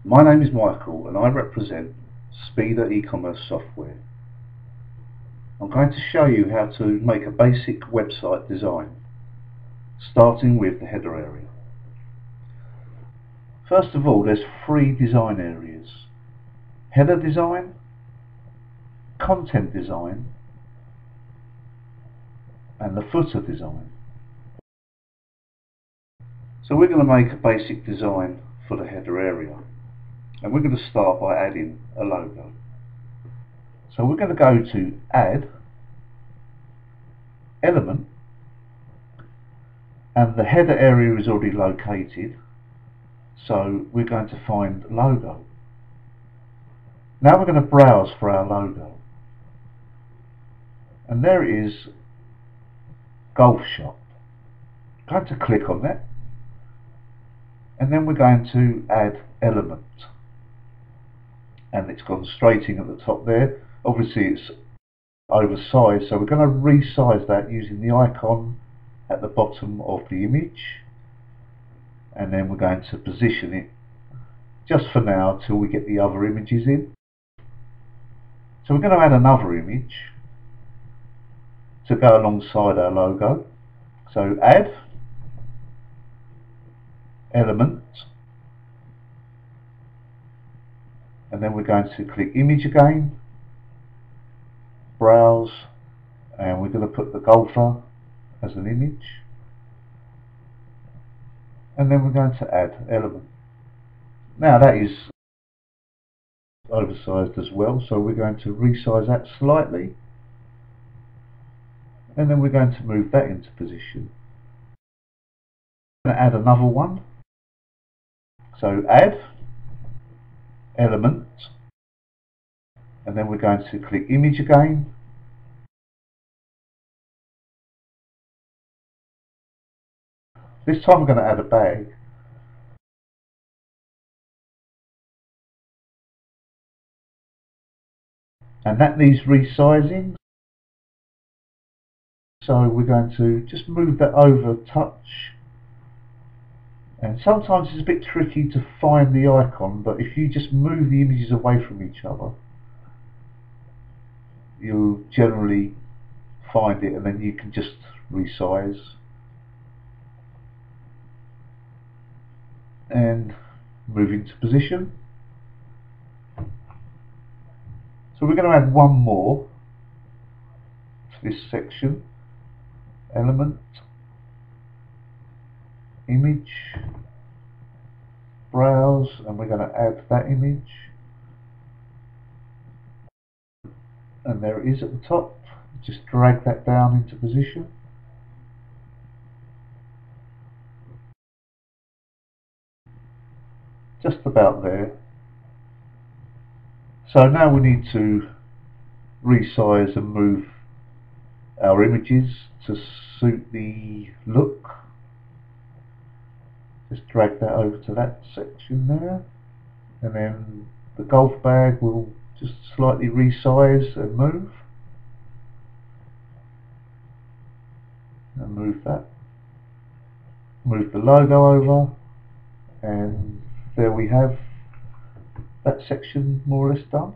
My name is Michael and I represent Speeder e-commerce software. I'm going to show you how to make a basic website design, starting with the header area. First of all, there's three design areas: header design, content design, and the footer design. So we're going to make a basic design for the header area, and we're going to start by adding a logo. So we're going to go to Add, Element, and the header area is already located, so we're going to find Logo. Now we're going to browse for our logo, and there it is, Golf Shop. I'm going to click on that, and then we're going to add Element, and it's gone straight in at the top there. Obviously it's oversized, so we're going to resize that using the icon at the bottom of the image, and then we're going to position it just for now till we get the other images in. So we're going to add another image to go alongside our logo. So Add, Element, and then we're going to click Image again, Browse, and we're going to put the golfer as an image, and then we're going to add Element. Now that is oversized as well, so we're going to resize that slightly, and then we're going to move that into position. We're going to add another one, so Add, Element, and then we're going to click Image again, this time we're going to add a bag, and that needs resizing, so we're going to just move that over a touch. And sometimes it's a bit tricky to find the icon, but if you just move the images away from each other, you'll generally find it, and then you can just resize and move into position. So we're going to add one more to this section: Element, Image, Browse, and we're going to add that image, and there it is at the top. Just drag that down into position. Just about there. So now we need to resize and move our images to suit the look. Just drag that over to that section there, and then the golf bag will just slightly resize and move, and move that. Move the logo over, and there we have that section more or less done.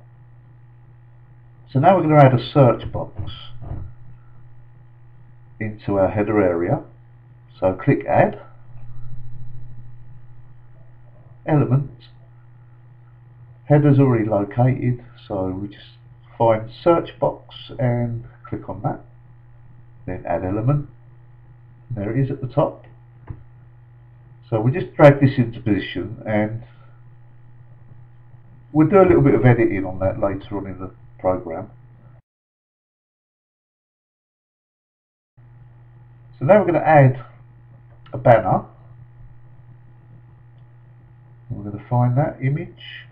So now we're going to add a search box into our header area. So click Add, Element, header's already located, so we just find search box and click on that, then Add Element. There it is at the top. So we just drag this into position, and we'll do a little bit of editing on that later on in the program. So now we're going to add a banner. We're going to find that image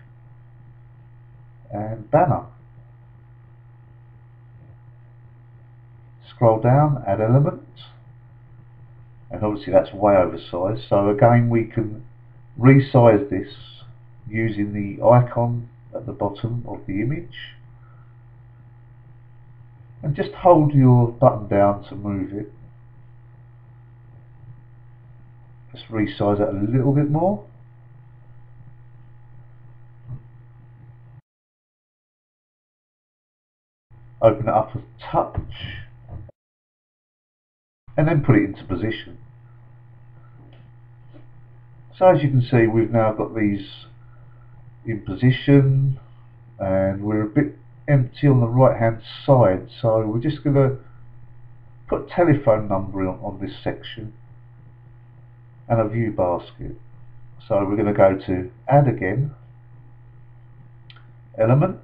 and banner. Scroll down, Add Element, and obviously that's way oversized, so again we can resize this using the icon at the bottom of the image, and just hold your button down to move it. Just resize it a little bit more, Open it up a touch and then put it into position. So as you can see, we've now got these in position and we're a bit empty on the right hand side, so we're just going to put a telephone number on this section and a view basket. So we're going to go to add again, element.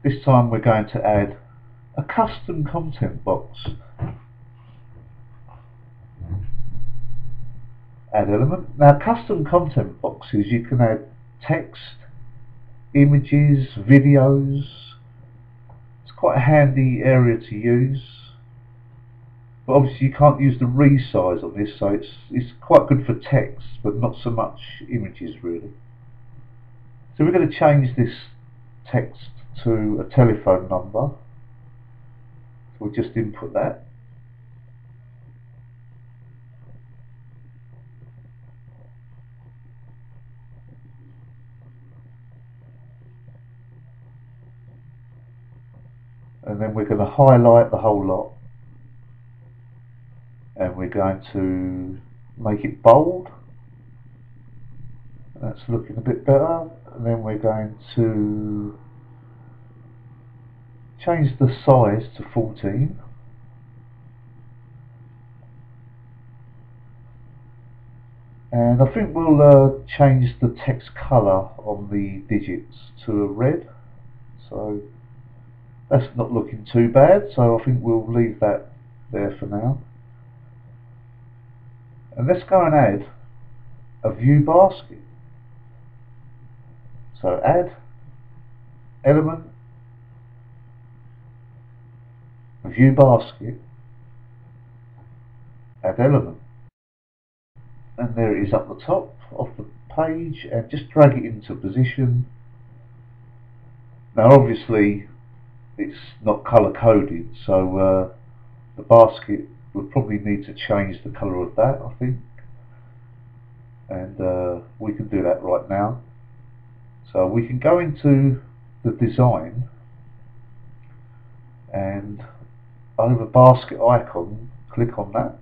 This time we're going to add a custom content box. Add element. Now custom content boxes, you can add text, images, videos. It's quite a handy area to use, but obviously you can't use the resize on this, so it's quite good for text but not so much images really. So we're going to change this text to a telephone number, so we'll just input that. And then we're going to highlight the whole lot, and we're going to make it bold. That's looking a bit better. And then we're going to change the size to 14. And I think we'll change the text colour on the digits to a red. So that's not looking too bad, so I think we'll leave that there for now. And let's go and add a view basket. So add, element, view basket, add element. And there it is up the top of the page, and just drag it into position. Now obviously it's not colour coded, so the basket will probably need to change the colour of that, I think, and we can do that right now. So we can go into the design, and over basket icon, click on that.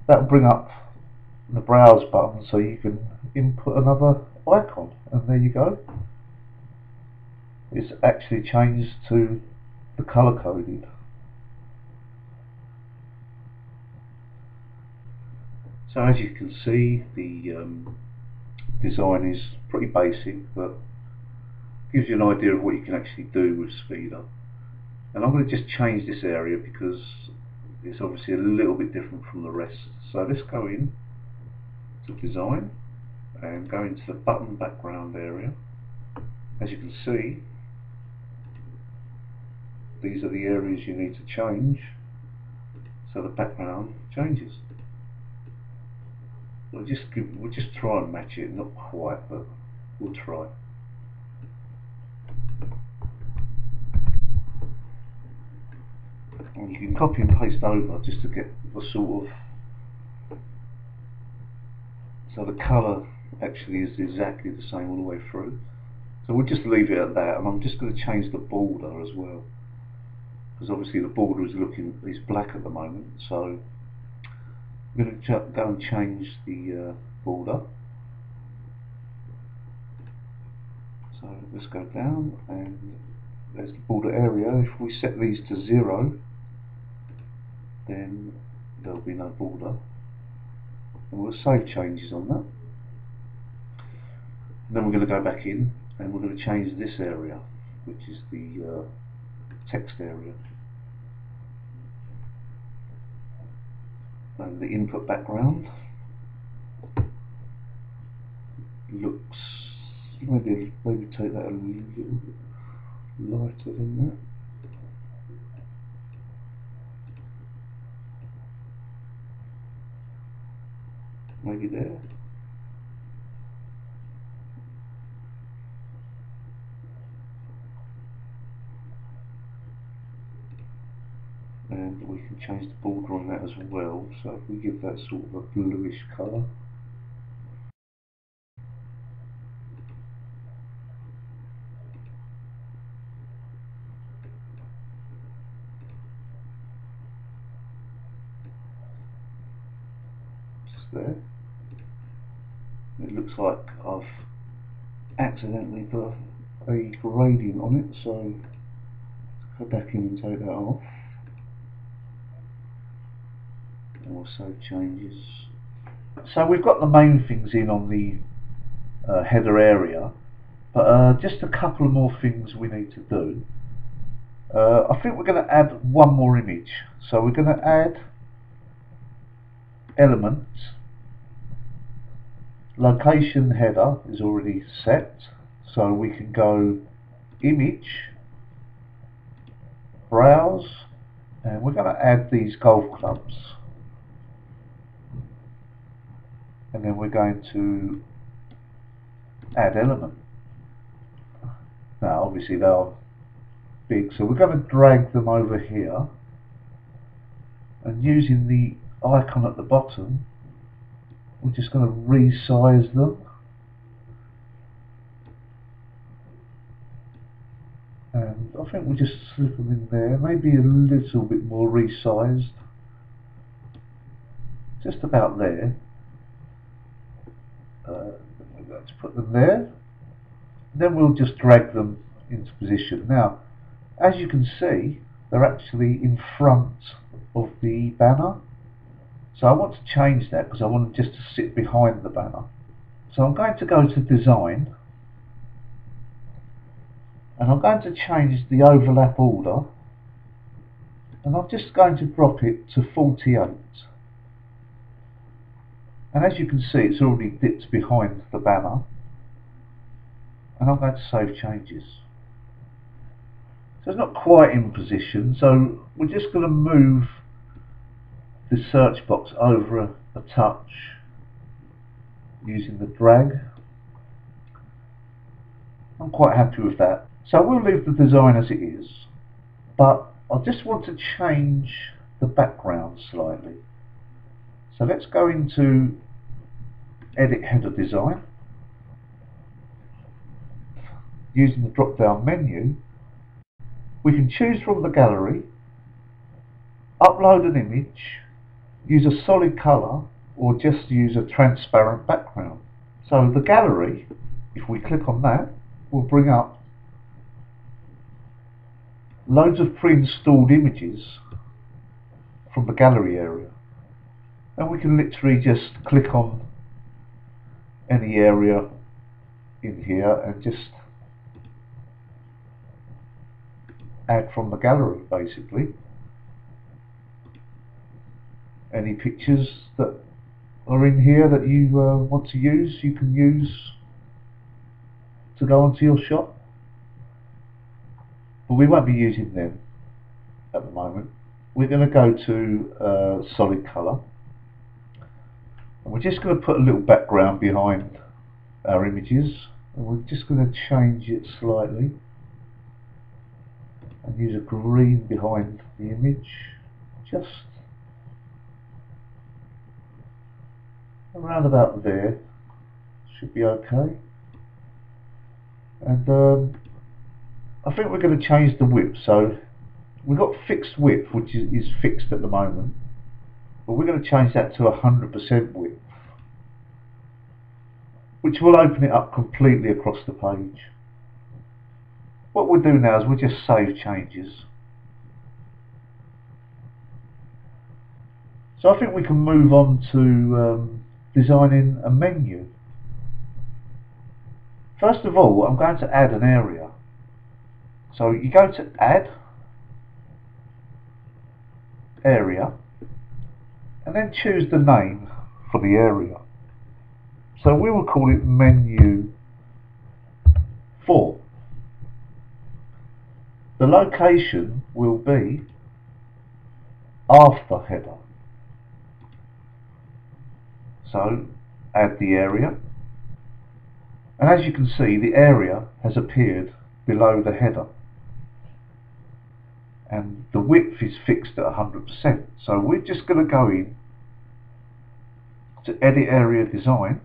That will bring up the browse button so you can input another icon, and there you go. It's actually changed to the colour coded. So as you can see, the design is pretty basic, but gives you an idea of what you can actually do with Speeder. And I'm going to just change this area because it's obviously a little bit different from the rest. So let's go in to design and go into the button background area. As you can see, these are the areas you need to change so the background changes. We'll just try and match it, not quite, but we'll try. And you can copy and paste over just to get the sort of, so the colour actually is exactly the same all the way through. So we'll just leave it at that, and I'm just going to change the border as well, because obviously the border is black at the moment. So I'm going to go and change the border. So let's go down, and there's the border area. If we set these to 0, then there'll be no border, and we'll save changes on that. And then we're going to go back in, and we're going to change this area, which is the text area. And the input background looks, maybe take that a little bit lighter than that. Maybe there. And we can change the border on that as well, so if we give that sort of a bluish colour. there. It looks like I've accidentally put a gradient on it, so go back in and take that off. Also changes. So we've got the main things in on the header area, but just a couple of more things we need to do. I think we're going to add one more image. So we're going to add elements. Location header is already set, so we can go image, browse, and we're going to add these golf clubs, and then we're going to add element. Now obviously they are big, so we're going to drag them over here, and using the icon at the bottom we're just going to resize them, and I think we'll just slip them in there, maybe a little bit more resized, just about there. We're going to put them there, then we'll just drag them into position. Now as you can see, they're actually in front of the banner. So I want to change that because I want them just to sit behind the banner. So I'm going to go to design, and I'm going to change the overlap order, and I'm just going to drop it to 48. And as you can see, it's already dipped behind the banner, and I'm going to save changes. So it's not quite in position, so we're just going to move the search box over a touch using the drag. I'm quite happy with that. So we'll leave the design as it is, but I just want to change the background slightly. So let's go into edit header design. Using the drop down menu, we can choose from the gallery, upload an image, use a solid colour, or just use a transparent background. So the gallery, if we click on that, will bring up loads of pre-installed images from the gallery area, and we can literally just click on any area in here and just add from the gallery. Basically any pictures that are in here that you want to use, you can use to go onto your shot, but we won't be using them at the moment. We're going to go to solid colour, and we're just going to put a little background behind our images, and we're just going to change it slightly and use a green behind the image, just around about there, should be okay. And I think we're going to change the width. So we've got fixed width, which is fixed at the moment, but we're going to change that to 100% width, which will open it up completely across the page. What we'll do now is we'll just save changes. So I think we can move on to designing a menu. First of all, I'm going to add an area. So you go to add, area, and then choose the name for the area. So we will call it menu 4. The location will be after header. So add the area, and as you can see, the area has appeared below the header, and the width is fixed at 100%. So we're just going to go in to edit area design,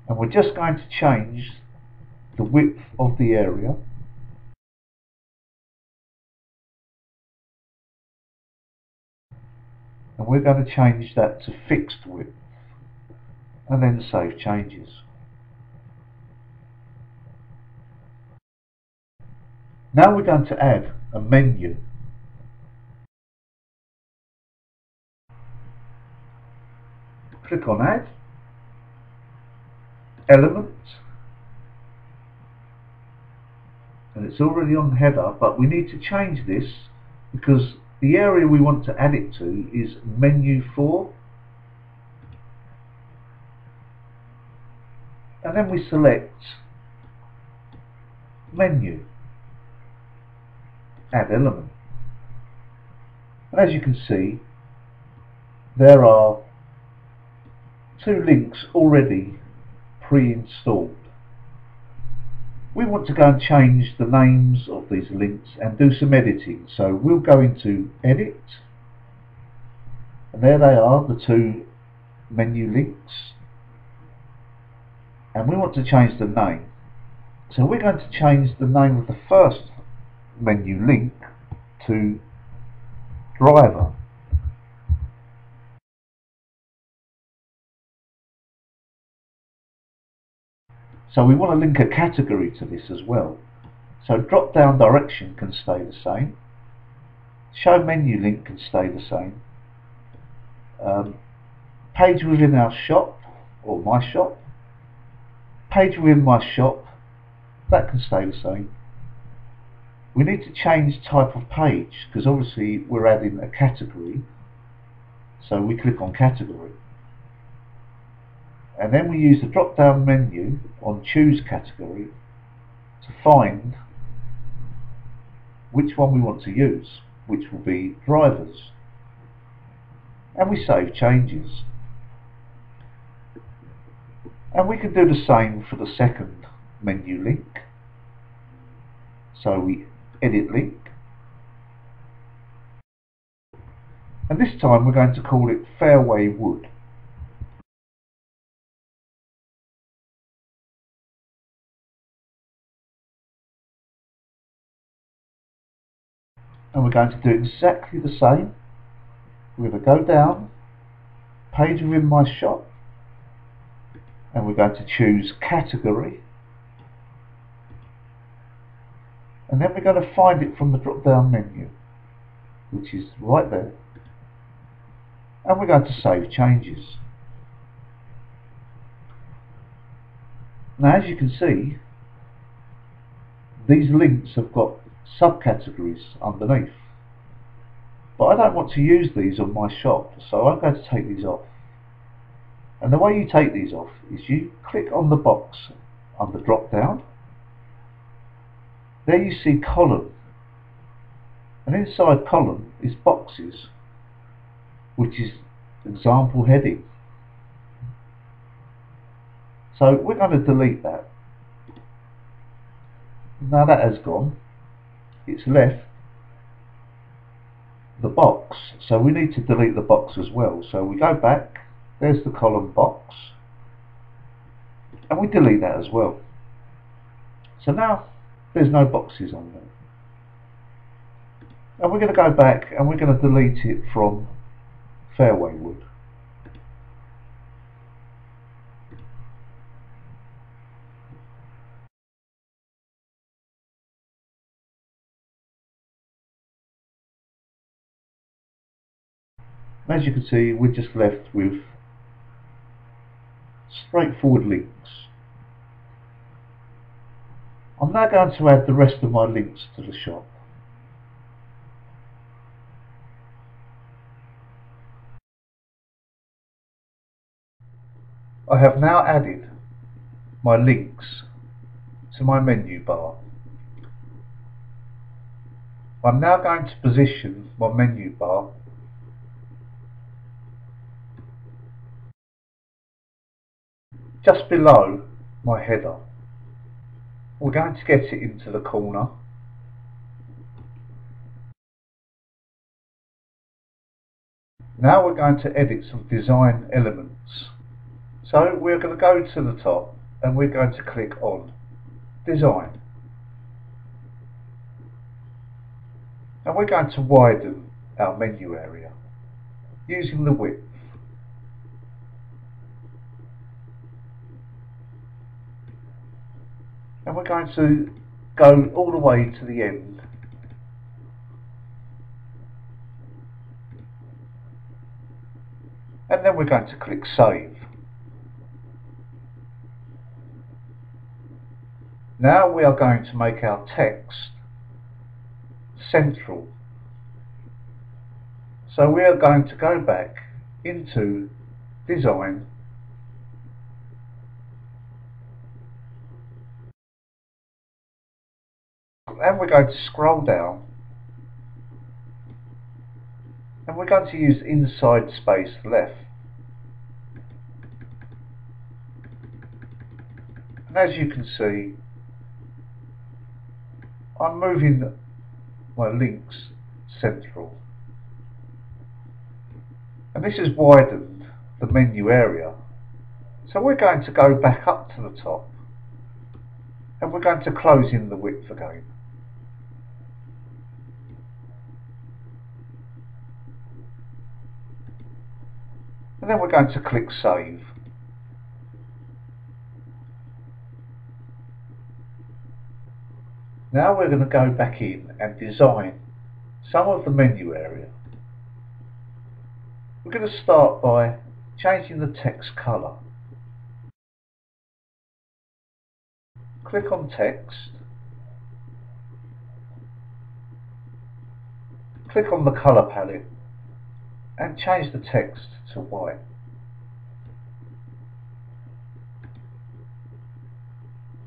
and we're just going to change the width of the area and we're going to change that to fixed width and then save changes. Now we're going to add a menu. Click on Add, Element, and it's already on the header, but we need to change this because the area we want to add it to is Menu 4, and then we select Menu, Add Element, and as you can see there are 2 links already pre-installed. We want to go and change the names of these links and do some editing, so we'll go into Edit, and there they are, the 2 menu links, and we want to change the name. So we're going to change the name of the first menu link to Driver. So we want to link a category to this as well. So drop down direction can stay the same. Show menu link can stay the same. Page within our shop or my shop. Page within my shop, that can stay the same. We need to change type of page because obviously we're adding a category. So we click on category. And then we use the drop down menu on choose category to find which one we want to use, which will be drivers, and we save changes. And we can do the same for the second menu link. So we edit link, and this time we're going to call it Fairway Wood. And we're going to do exactly the same. We're going to go down, page within my shop, and we're going to choose category, and then we're going to find it from the drop down menu, which is right there, and we're going to save changes. Now as you can see, these links have got subcategories underneath, but I don't want to use these on my shop, so I'm going to take these off. And the way you take these off is you click on the box under drop down, there you see column, and inside column is boxes, which is example heading. So we're going to delete that. Now that has gone, it's left the box, so we need to delete the box as well. So we go back, there's the column box, and we delete that as well. So now there's no boxes on there. And we're going to go back and we're going to delete it from Fairway Wood. As you can see, we're just left with straightforward links. I'm now going to add the rest of my links to the shop. I have now added my links to my menu bar. I'm now going to position my menu bar just below my header. We're going to get it into the corner. Now we're going to edit some design elements. So we're going to go to the top and we're going to click on Design. And we're going to widen our menu area. using the width. And we're going to go all the way to the end. And then we're going to click Save. Now we are going to make our text central. So we are going to go back into Design, and we're going to scroll down, and we're going to use inside space left. And as you can see, I'm moving my links central. And this has widened the menu area. So we're going to go back up to the top, and we're going to close in the width again. And then we're going to click Save. Now we're going to go back in and design some of the menu area. We're going to start by changing the text colour. Click on Text, click on the colour palette and change the text to white.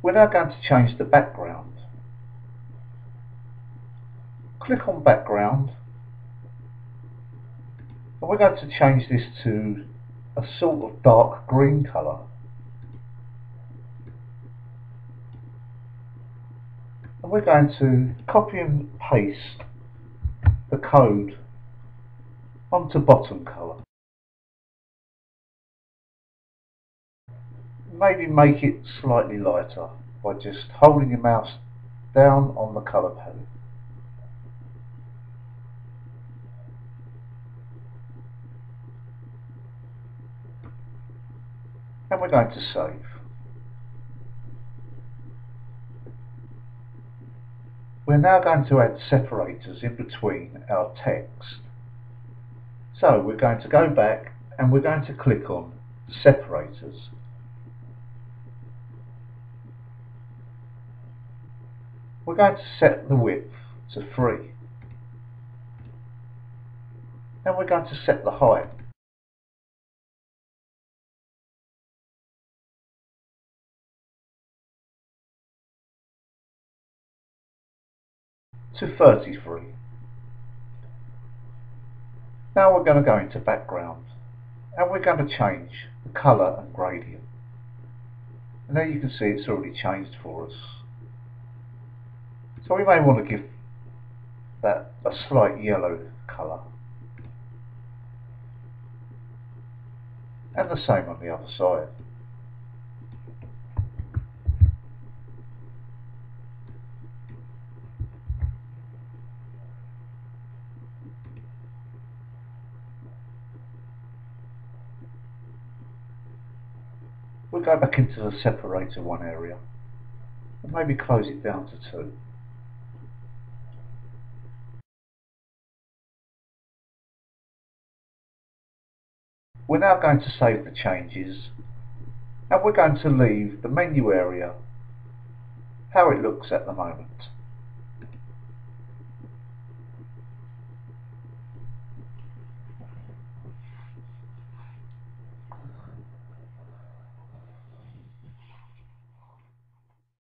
We're now going to change the background. Click on Background, and we're going to change this to a sort of dark green colour. And we're going to copy and paste the code onto bottom colour. Maybe make it slightly lighter by just holding your mouse down on the colour palette. And we're going to save. We're now going to add separators in between our text. So we're going to go back and we're going to click on separators. We're going to set the width to 3. And we're going to set the height to 33. Now we're going to go into background and we're going to change the colour and gradient. And there you can see it's already changed for us. So we may want to give that a slight yellow colour. And the same on the other side. We'll go back into the separator 1 area and maybe close it down to 2. We're now going to save the changes, and we're going to leave the menu area how it looks at the moment.